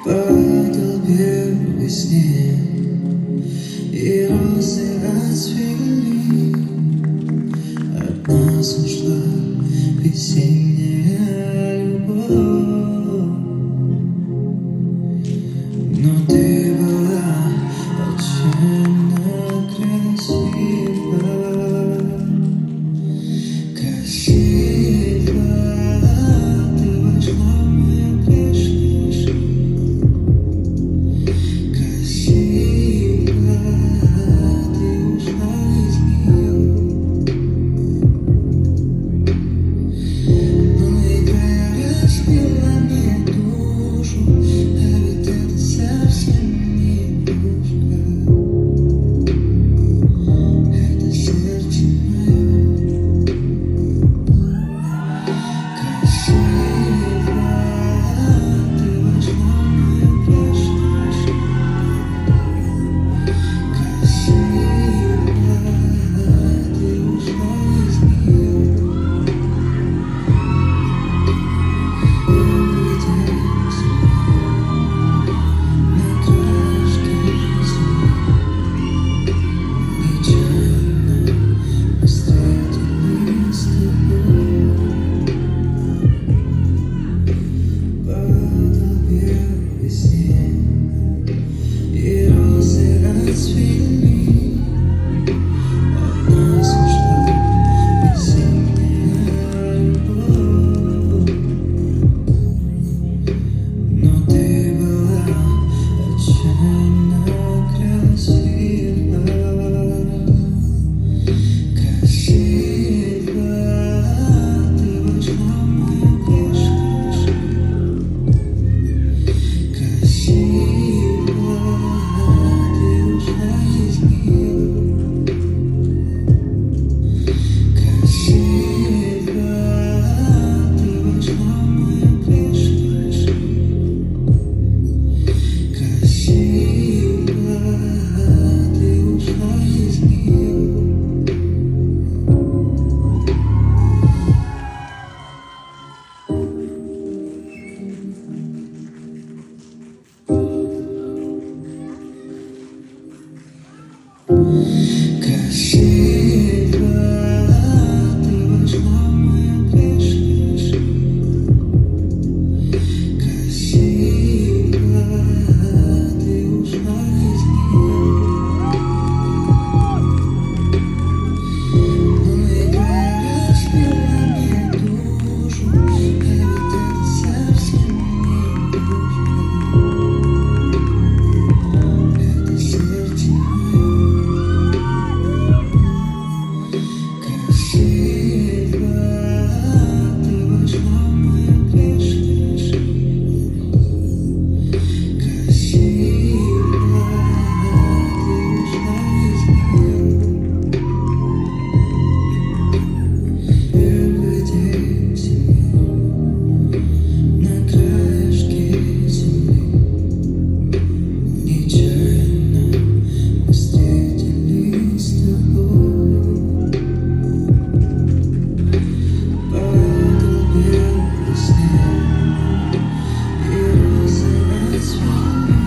Падал первый снег, и розы расцвели. От нас ушла весенняя любовь, но ты была отчаянно красива. Красива, ты вошла в мою прежнюю жизнь. Красива, ты ушла из нее. Но игра разбила мне душу, а ведь это совсем не игрушка. Это сердце мое. Красива, ты вошла в мою прежнюю жизнь. Красива, ты ушла из нее. Первый день зимы на краешке земли. Нечаянно мы встретились с тобой. Падал первый снег, и розы расцвели. От нас ушла весенняя любовь, но ты была отчаянно красива. Красива, ты вошла в мою прежнюю жизнь. Красива, ты ушла из нее. Красива, ты вошла в мою прежнюю жизнь. Красива, ты ушла из нее. Красива, ты вошла в мою прежнюю жизнь. Красива, ты ушла из нее. Но игра разбила мне душу, а ведь это совсем не игрушка. Это сердце мое. Красива, ты вошла в мою прежнюю жизнь. Красива, ты ушла из нее. Первый день зимы на краешке земли. Нечаянно мы встретились с тобой. Падал первый снег, и розы расцвели.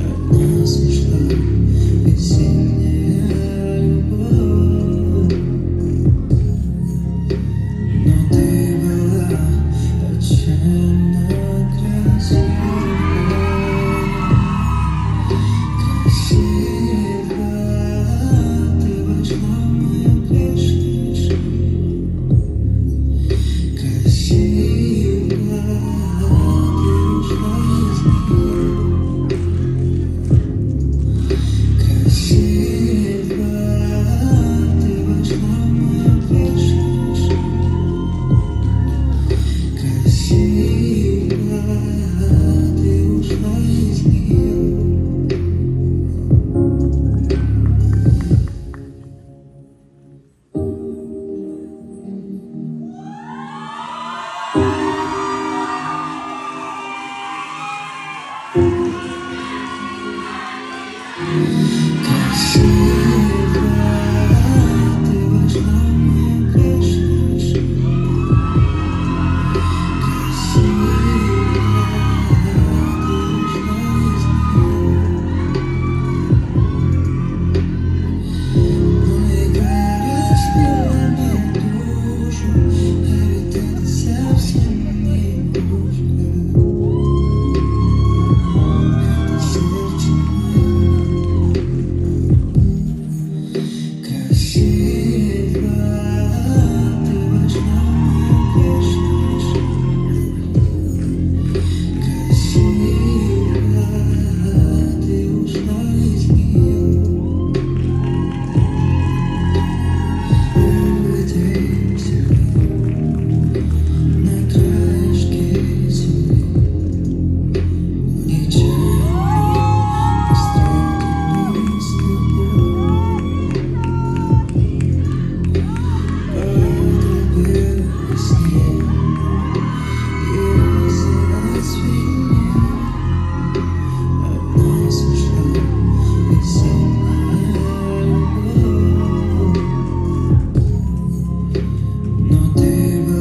От нас ушла весенняя любовь, но ты была отчаянно красива. Красива, ты вошла в мою прежнюю жизнь. Красива, ты ушла из нее. Красива, ты вошла в мою прежнюю жизнь. Красива, ты ушла из нее. Красива.